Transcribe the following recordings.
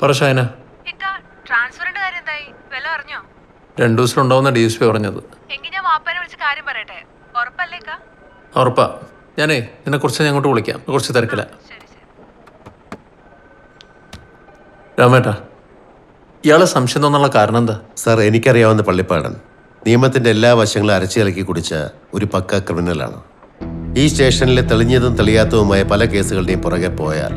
പറ ഷൈന. ട്രാൻസ്ഫറിന്റെ കാര്യം എന്തായി? വല്ല അറിഞ്ഞോ? 2 ദിവസത്തിലുണ്ടാവുന്ന DSP പറഞ്ഞത്. എങ്കിൽ ഞാൻ വാപ്പനെ വിളിച്ച് കാര്യം പറയട്ടെ. ഉറപ്പല്ലേക്കാ? ഉറപ്പാ. ഞാനേ നിന്നെ കുറച്ച് ഞാൻ അങ്ങോട്ട് വിളിക്കാം. കുറച്ച് തിരക്കില്ല. രാമേട്ടാ, ഇയാളെ സംശയം തോന്നുള്ള കാരണം എന്താ? സാർ, എനിക്കറിയാവുന്ന പള്ളിപ്പാടൻ നിയമത്തിന്റെ എല്ലാ വശങ്ങളും അരച്ചു കലക്കി കുടിച്ച ഒരു പക്ക ക്രിമിനലാണ്. ഈ സ്റ്റേഷനിലെ തെളിഞ്ഞതും തെളിയാത്തതുമായ പല കേസുകളുടെയും പുറകെ പോയാൽ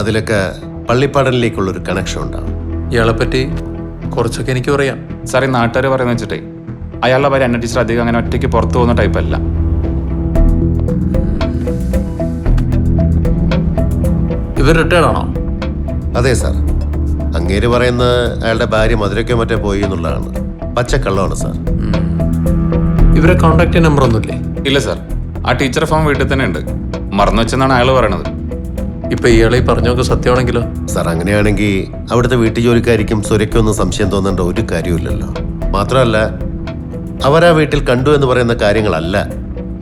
അതിലൊക്കെ പള്ളിപ്പാടനിലേക്കുള്ളൊരു കണക്ഷൻ ഉണ്ടാവും. ഇയാളെപ്പറ്റി കുറച്ചൊക്കെ എനിക്കും അറിയാം. സാർ, ഈ നാട്ടുകാർ പറയുന്നത് വെച്ചിട്ടേ അയാളുടെ ഭാര്യ അന്ന ടീച്ചർ അധികം അങ്ങനെ ഒറ്റയ്ക്ക് പുറത്തു പോകുന്ന ടൈപ്പല്ല. ഇവർ റിട്ടയർഡ് ആണോ? അതെ സാർ. അങ്ങേര് പറയുന്നത് അയാളുടെ ഭാര്യ മധുരയ്ക്കോ മറ്റോ പോയി എന്നുള്ളതാണ്. പച്ചക്കള്ളമാണ് സാർ. ഇവരെ കോണ്ടാക്ട് നമ്പർ ഒന്നുമില്ലേ? ഇല്ല സാർ, ആ ടീച്ചർ ഫോം വീട്ടിൽ തന്നെ ഉണ്ട്. മറന്നു വെച്ചെന്നാണ് അയാൾ പറയണത്. ഇപ്പൊ ഇയാളെ ഈ പറഞ്ഞൊക്കെ സത്യമാണെങ്കിലോ? സാർ, അങ്ങനെയാണെങ്കിൽ അവിടുത്തെ വീട്ടു ജോലിക്കാരിക്കും സുരയ്ക്കൊന്നും സംശയം തോന്നേണ്ട ഒരു കാര്യമില്ലല്ലോ. മാത്രമല്ല, അവരാ വീട്ടിൽ കണ്ടു എന്ന് പറയുന്ന കാര്യങ്ങളല്ല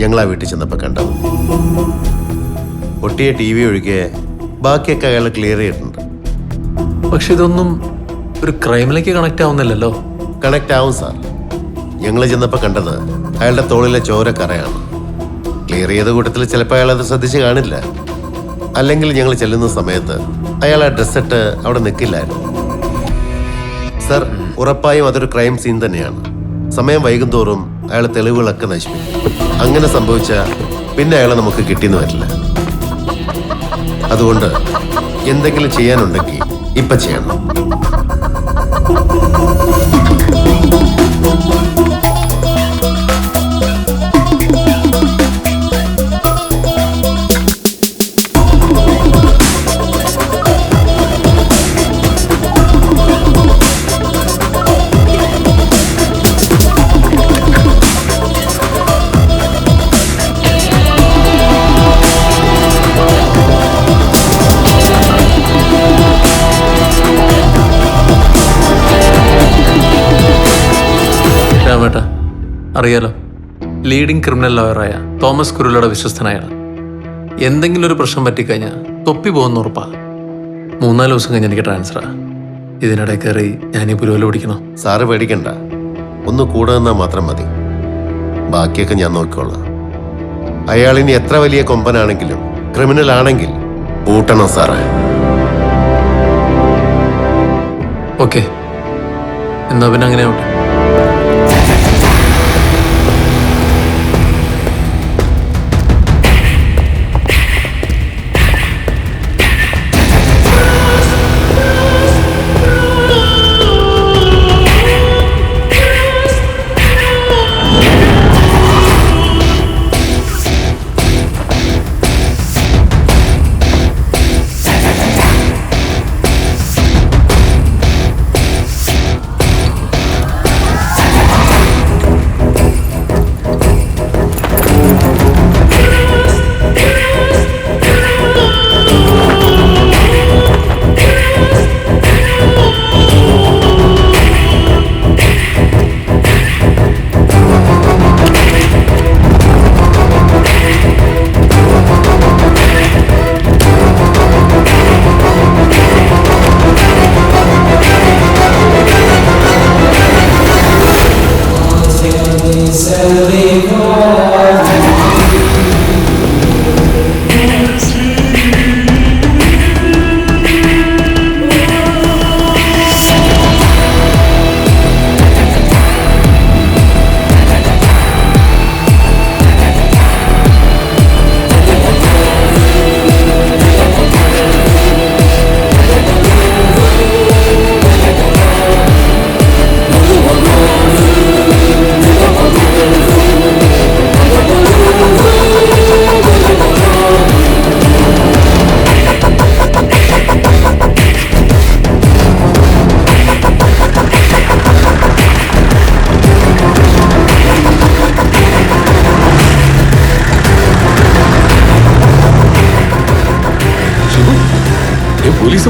ഞങ്ങൾ ആ വീട്ടിൽ ചെന്നപ്പോൾ കണ്ടത്. പൊട്ടിയ TV ഒഴികെ ബാക്കിയൊക്കെ അയാൾ ക്ലിയർ ചെയ്തിട്ടുണ്ട്. പക്ഷെ ഇതൊന്നും ഒരു ക്രൈമിലേക്ക് കണക്ട് ആവുന്നില്ലല്ലോ. കണക്ട് ആവും സാർ. ഞങ്ങൾ ചെന്നപ്പോൾ കണ്ടത് അയാളുടെ തോളിലെ ചോരക്കറയാണ്. ക്ലിയർ ചെയ്ത കൂട്ടത്തിൽ ചിലപ്പോൾ അയാൾ അത് ശ്രദ്ധിച്ച് കാണില്ല. അല്ലെങ്കിൽ ഞങ്ങൾ ചെല്ലുന്ന സമയത്ത് അയാൾ ആ ഡ്രസ്സിട്ട് അവിടെ നിൽക്കില്ലായിരുന്നു. സാർ, ഉറപ്പായും അതൊരു ക്രൈം സീൻ തന്നെയാണ്. സമയം വൈകും തോറും അയാൾ തെളിവുകളൊക്കെ നശിപ്പിക്കും. അങ്ങനെ സംഭവിച്ചാൽ പിന്നെ അയാളെ നമുക്ക് കിട്ടിയെന്ന് വരില്ല. അതുകൊണ്ട് എന്തെങ്കിലും ചെയ്യാനുണ്ടെങ്കിൽ ഇപ്പൊ ചെയ്യണം. രാമേട്ടാ, അറിയാലോ, ലീഡിംഗ് ക്രിമിനൽ ലോയറായ തോമസ് കുരുലയുടെ വിശ്വസ്തനായാണ്. എന്തെങ്കിലും ഒരു പ്രശ്നം പറ്റിക്കഴിഞ്ഞാൽ തൊപ്പി പോകുന്ന ഉറപ്പാ. 3-4 ദിവസം കഴിഞ്ഞ് എനിക്ക് ട്രാൻസ്ഫറാ. ഇതിനിടെ കയറി ഞാനീ പുരുവല പിടിക്കണം. സാറ് പേടിക്കണ്ട. ഒന്ന് കൂടെ നിന്നാൽ മാത്രം മതി. ബാക്കിയൊക്കെ ഞാൻ നോക്കിക്കോളാം. അയാളിനി എത്ര വലിയ കൊമ്പനാണെങ്കിലും ക്രിമിനൽ ആണെങ്കിൽ പൂട്ടണം സാറേ. ഓക്കെ, എന്നാ പിന്നെ അങ്ങനെ ആവട്ടെ.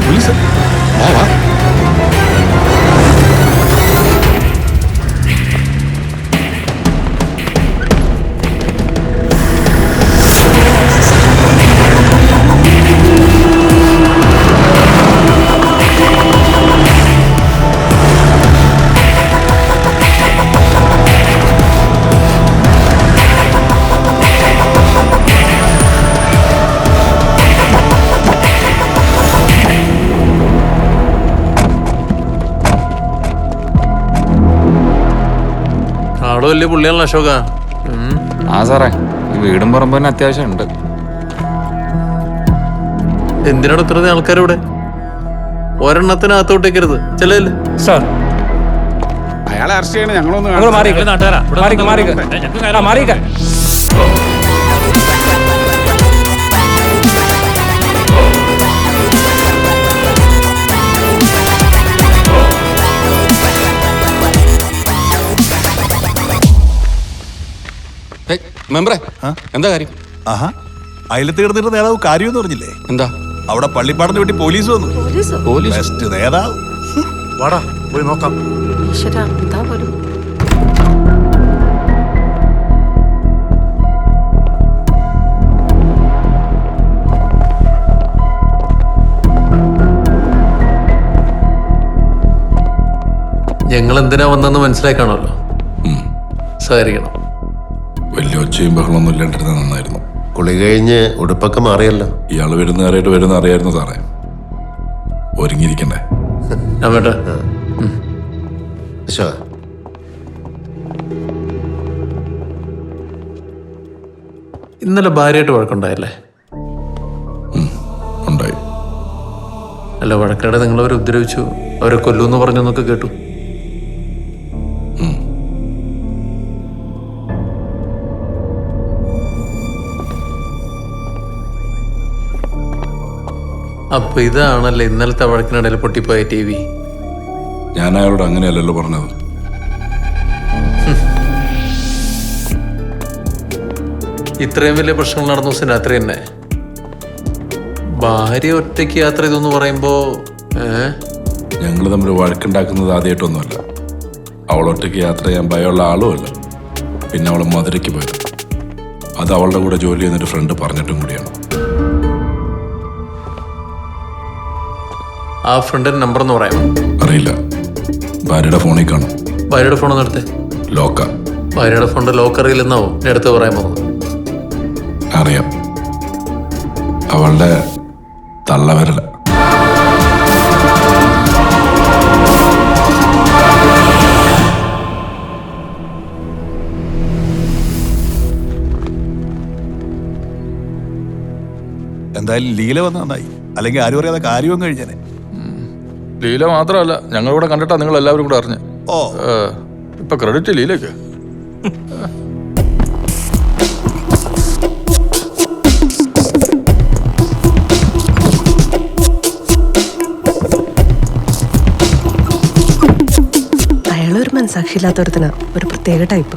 പോലീസ് വാ. വലിയ പുള്ളിയാണല്ലോ അശോക. ആ സാറേ, ഈ വീടും പറമ്പ് തന്നെ അത്യാവശ്യം ഉണ്ട്. എന്തിനാണ് ഇത്ര ആൾക്കാരിവിടെ? ഒരെണ്ണത്തിനകത്തോട്ടേക്കരുത്. ചെല്ലല്ലേ സാർ അയാളെ അറസ്റ്റ് ചെയ്യണേ, ഞങ്ങളൊന്ന് ഞങ്ങൾ മാറിക്ക. മെമ്പറെ, എന്താ കാര്യം? ആഹാ, അയലത്ത് കിടന്നിട്ട് നേതാവ് കാര്യമെന്ന് പറഞ്ഞില്ലേ? എന്താ? അവിടെ പള്ളിപ്പാടത്തിന് വേണ്ടി പോലീസ് വന്നു. ബെസ്റ്റ് നേതാവ്. വാടാ പോയി നോക്കാം. ഞങ്ങൾ എന്തിനാ വന്നെന്ന് മനസ്സിലാക്കണമല്ലോ. സഹകരിക്കണം. വലിയ ഒച്ചയും ബഹളമൊന്നും ഇല്ലാണ്ടിരുന്ന നന്നായിരുന്നു. കുളി കഴിഞ്ഞ് ഉടുപ്പൊക്കെ മാറിയല്ലോ. ഇയാള് വരുന്നവരായിട്ട് വരുന്ന അറിയായിരുന്നു സാറേ. ഒരുങ്ങിയിരിക്കണ്ടേ? വേട്ടെ അശോക, ഇന്നലെ ഭാര്യയായിട്ട് വഴക്കുണ്ടായല്ലേ? ഉണ്ടായി. അല്ല, വഴക്കടെ നിങ്ങളവരെ ഉപദ്രവിച്ചു, അവരെ കൊല്ലൂന്ന് പറഞ്ഞെന്നൊക്കെ കേട്ടു. അപ്പൊ ഇതാണല്ലേ ഇന്നലത്തെ വഴക്കിനിടയിൽ പൊട്ടിപ്പോയ TV? ഞാൻ അയാളോട് അങ്ങനെയല്ലല്ലോ പറഞ്ഞത്. ഇത്രയും വലിയ പ്രശ്നങ്ങൾ നടന്ന ദിവസം രാത്രി തന്നെ ഭാര്യ ഒറ്റയ്ക്ക് യാത്ര ചെയ്തെന്ന് പറയുമ്പോ ഞങ്ങൾ തമ്മിൽ വഴക്കുണ്ടാക്കുന്നത് ആദ്യമായിട്ടൊന്നുമല്ല. അവൾ ഒറ്റയ്ക്ക് യാത്ര ചെയ്യാൻ ഭയമുള്ള ആളുമല്ല. പിന്നെ അവൾ മധുരയ്ക്ക് പോയത് അത് അവളുടെ കൂടെ ജോലി ചെയ്യുന്നൊരു ഫ്രണ്ട് പറഞ്ഞിട്ടും കൂടിയാണ്. ആ ഫ്രണ്ടിന്റെ നമ്പർ എന്ന് പറയാമോ? അറിയില്ല. ഭാര്യയുടെ ഫോണിൽ കാണും. ഭാര്യയുടെ ഫോണൊന്നും എടുത്തേ. ലോക്ക. ഭാര്യയുടെ ഫോണിന്റെ ലോക്ക് അറിയില്ലെന്നാവോ എന്നെ അടുത്ത് പറയാൻ പോകുന്നത്? അറിയാം. അവളുടെ തള്ളവരല. എന്തായാലും ലീല വന്ന നന്നായി, അല്ലെങ്കിൽ ആരും അറിയാതെ കാര്യവും കഴിഞ്ഞേനെ. ലീല മാത്രമല്ല, ഞങ്ങളിവിടെ കണ്ടിട്ടാ നിങ്ങൾ എല്ലാവരും കൂടെ അറിഞ്ഞ്. ഓ, ഇപ്പൊ ക്രെഡിറ്റ് ലീലയ്ക്ക്. അയാളൊരു മനസാക്ഷിയില്ലാത്തവരത്തിന് ഒരു പ്രത്യേക ടൈപ്പ്.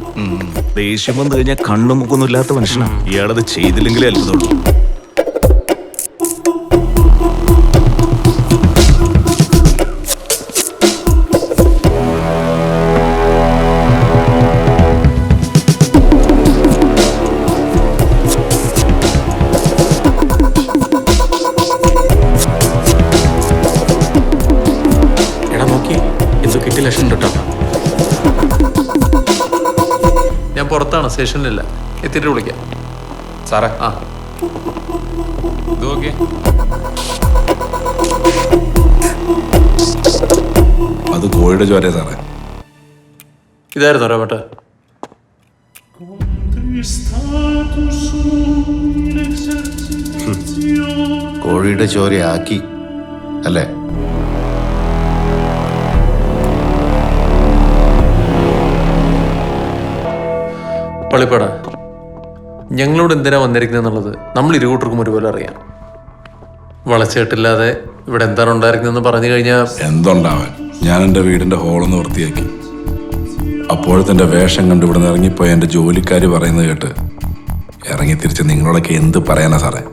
ദേഷ്യം വന്നു കഴിഞ്ഞാൽ കണ്ണും മുക്കൊന്നും ഇല്ലാത്ത മനുഷ്യനാണ് ഇയാളത് ചെയ്തില്ലെങ്കിലേ അത്ഭുതമുള്ളൂ. ഞാൻ പുറത്താണ്, സ്റ്റേഷനിലില്ല. എത്തിയിട്ട് വിളിക്കാം സാറേ. ആ, ഇത് നോക്കിയേ. അത് കോഴിയുടെ ചോരയാ സാറേ. ഇതായിരുന്നു റോബർട്ട്. കോഴിയുടെ ചോരയാക്കി അല്ലേ? പള്ളിപ്പാട, ഞങ്ങളോട് എന്തിനാ വന്നിരിക്കുന്നതെന്നുള്ളത് നമ്മൾ ഇരുകൂട്ടർക്കും ഒരുപോലെ അറിയാം. വളച്ചേട്ടില്ലാതെ ഇവിടെ എന്താണ് ഉണ്ടായിരിക്കുന്നതെന്ന് പറഞ്ഞു കഴിഞ്ഞാൽ എന്തുണ്ടാവാൻ? ഞാൻ എൻ്റെ വീടിൻ്റെ ഹോളൊന്ന് വൃത്തിയാക്കി. അപ്പോഴത്തെ വേഷം കണ്ട് ഇവിടെ നിന്ന് ഇറങ്ങിപ്പോയ എൻ്റെ ജോലിക്കാർ പറയുന്നത് കേട്ട് ഇറങ്ങി തിരിച്ച് നിങ്ങളോടൊക്കെ എന്ത് പറയാനാ സാറേ?